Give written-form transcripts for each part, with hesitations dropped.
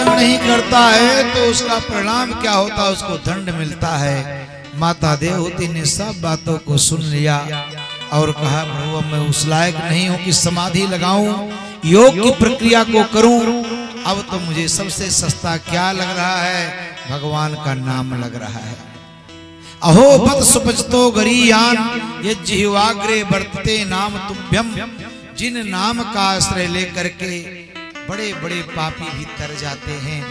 भजन नहीं करता है तो उसका परिणाम क्या होता है, उसको दंड मिलता है। माता देवहूति ने सब बातों को सुन लिया और कहा प्रभु अब मैं उस लायक नहीं हूं कि समाधि लगाऊं, योग की प्रक्रिया को करूं। अब तो मुझे सबसे सस्ता क्या लग रहा है, भगवान का नाम लग रहा है। अहो बत सुपचतो गरीयान यज्जिह्वाग्रे वर्तते नाम तुभ्यम। जिन नाम का आश्रय लेकर के बड़े बड़े पापी भी तर जाते हैं।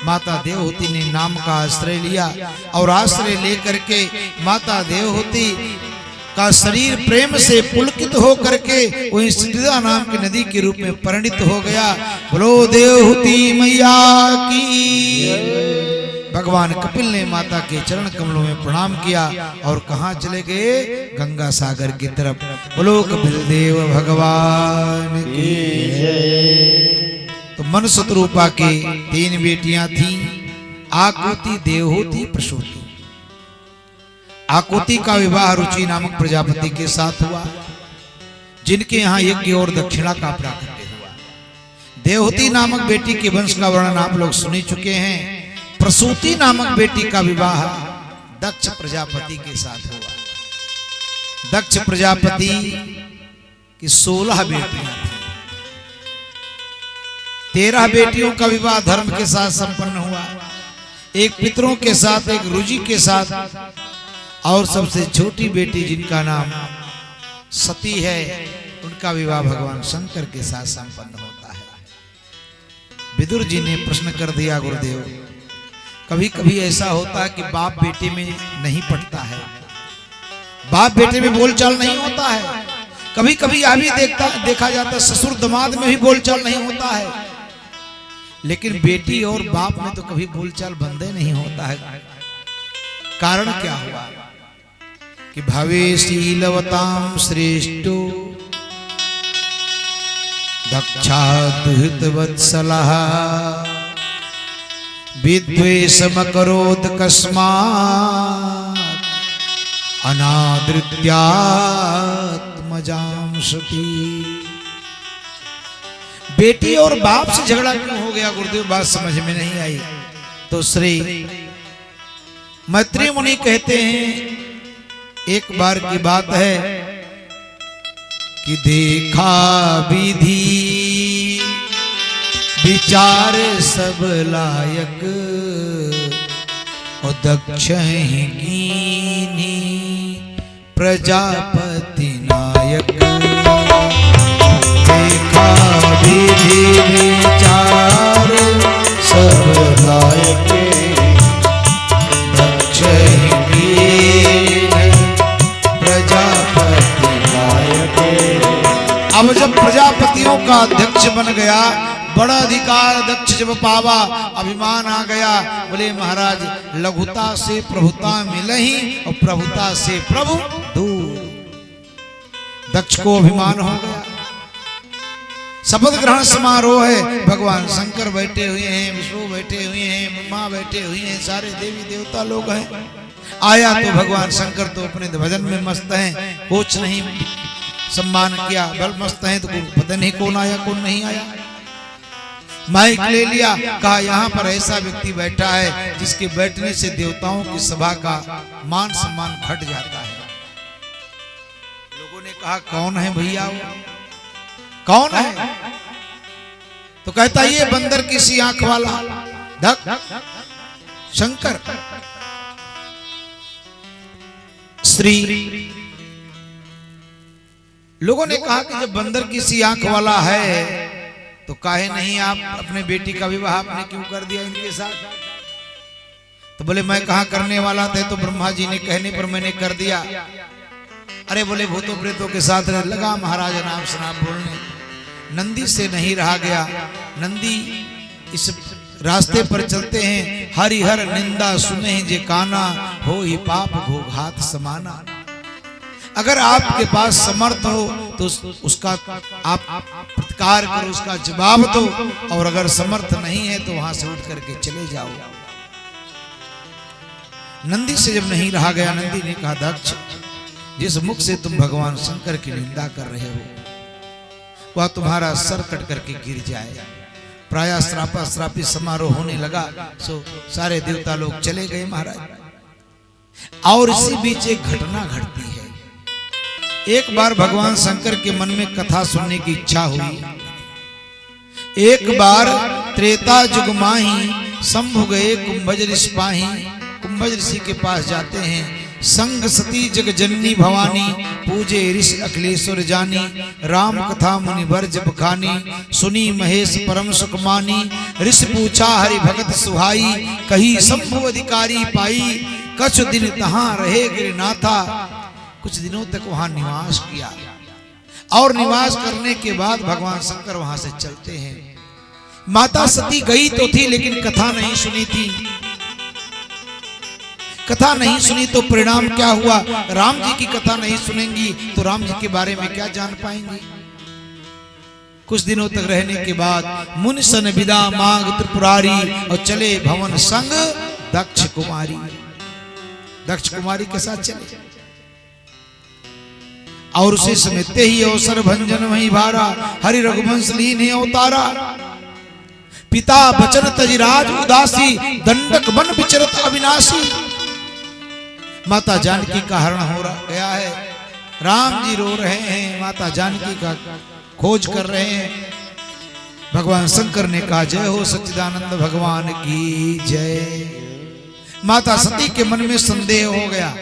माता देवहूति ने नाम का आश्रय लिया और आश्रय लेकर के माता देवहूति का शरीर प्रेम से पुलकित हो करके वही सिद्धा नाम की नदी के रूप में परिणित हो गया। बोलो देवहूति मैया की। भगवान कपिल ने माता के चरण कमलों में प्रणाम किया और कहां चले गए, गंगा सागर की तरफ। बोलो कपिल देव भगवान की जय। तो मन शत्रुपा के 3 बेटियां थीं, आकुति, देवहूति, प्रसूति। आकुति का विवाह रुचि नामक प्रजापति के साथ हुआ, जिनके यहाँ यज्ञ और दक्षिणा का प्राकट्य हुआ। देवहूति नामक बेटी के वंश का वर्णन आप लोग सुन ही चुके हैं। प्रसूति नामक बेटी का विवाह दक्ष प्रजापति के साथ हुआ। दक्ष प्रजापति की 16 बेटियां थीं। 13 बेटियों का विवाह धर्म के साथ संपन्न हुआ, एक पितरों के साथ, एक रुचि के साथ, और सबसे छोटी बेटी जिनका नाम सती है, उनका विवाह भगवान शंकर के साथ संपन्न होता है। विदुर जी ने प्रश्न कर दिया, गुरुदेव कभी कभी ऐसा होता है कि बाप बेटे में नहीं पटता है, बाप बेटे में बोलचाल नहीं होता है। कभी कभी यह भी देखा जाता है ससुर दामाद में भी बोलचाल नहीं होता है, लेकिन बेटी और बाप में तो कभी बोलचाल बंदे नहीं होता है। कारण क्या हुआ कि भावे शीलवताम श्रेष्ठो दक्षात् वत्सलः विद्वेषमकरोत् कस्मात् अनादृत्यात्मजां सती। बेटी और बाप से झगड़ा क्यों हो गया गुरुदेव, बात समझ में नहीं आई। तो श्री मैत्री मुनि कहते हैं, एक बार की बात है कि देखा विधि विचार सब लायक, और दक्ष कीनी प्रजापति नायक। देखा विधि विचार सब लायक, दक्ष प्रजापति नायक। अब जब प्रजापतियों का अध्यक्ष बन गया, बड़ा अधिकार दक्ष जब पावा, अभिमान आ गया। बोले महाराज लघुता से प्रभुता मिलही और प्रभुता से प्रभु दूर। दक्ष को अभिमान हो गया। शपथ ग्रहण समारोह है, भगवान शंकर बैठे हुए हैं, विष्णु बैठे हुए हैं, माँ बैठे हुए हैं, सारे देवी देवता लोग हैं। आया तो भगवान शंकर तो अपने भजन में मस्त हैं, कुछ नहीं सम्मान किया, बल मस्त हैं, तो पता नहीं कौन आया कौन नहीं आया। माइक ले लिया, कहा यहाँ पर ऐसा व्यक्ति बैठा है जिसके बैठने से देवताओं की सभा का मान सम्मान घट जाता है। लोगों ने कहा कौन है भैया वो, कौन है? तो कहता ये बंदर की सी आंख वाला धक शंकर। श्री लोगों ने कहा कि जब बंदर की सी आंख वाला है तो काहे नहीं आप अपने बेटी का विवाह आपने क्यों कर दिया इनके साथ? तो बोले मैं कहा करने वाला था, तो ब्रह्मा जी ने कहने पर मैंने कर दिया। अरे बोले भूतों प्रेतों के साथ लगा महाराज नाम शनाम बोलने, नंदी से नहीं रहा गया। नंदी इस रास्ते पर चलते हैं, हरिहर निंदा सुने जे काना, हो ही पाप घोघात समाना। अगर आपके पास समर्थ हो तो उसका आप प्रतिकार करो, उसका जवाब दो, और अगर समर्थ नहीं है तो वहां से उठ करके चले जाओ। नंदी से जब नहीं रहा गया, नंदी ने कहा दक्ष जिस मुख से तुम भगवान शंकर की निंदा कर रहे हो वह तुम्हारा सर कट करके गिर जाए। प्रायः श्रापा श्रापी समारोह होने लगा। सो सारे देवता लोग चले गए महाराज। और इसी बीच एक घटना घटती है। एक बार भगवान शंकर के मन में कथा सुनने की इच्छा हुई। एक बार त्रेता युग माही शंभु गए कुंभज ऋषि पाही। कुंभज ऋषि के पास जाते हैं। संग सती जग जननी भवानी, पूजे ऋषि अखिलेश्वर जानी। राम कथा मुनि वर जब खानी, सुनी महेश परम सुख मानी। ऋषि पूछा हरि भगत सुहाई, कही शंभु अधिकारी पाई। कछ दिन तहां रहे गिरनाथा, कुछ दिनों तक वहां निवास किया। और निवास करने के बाद भगवान शंकर वहां से चलते हैं। माता सती गई तो थी लेकिन कथा नहीं सुनी थी। कथा नहीं सुनी तो परिणाम क्या हुआ? राम जी की कथा नहीं सुनेंगी तो राम जी के बारे में क्या जान पाएंगी? कुछ दिनों तक रहने के बाद मुनि सन विदा मांग त्रिपुरारी, और चले भवन संग दक्ष कुमारी। दक्ष कुमारी के साथ चले और उसे समेटते ही अवसर भंजन वही भारा। हरि रघुवंश लीन है अवतारा, पिता बचन तजिराज उदासी। दंडक बन विचरत अविनाशी। माता जानकी का हरण हो गया है। राम जी रो रहे हैं, माता जानकी का खोज कर रहे हैं। भगवान शंकर ने कहा जय हो सच्चिदानंद भगवान की जय। माता सती के मन में संदेह हो गया।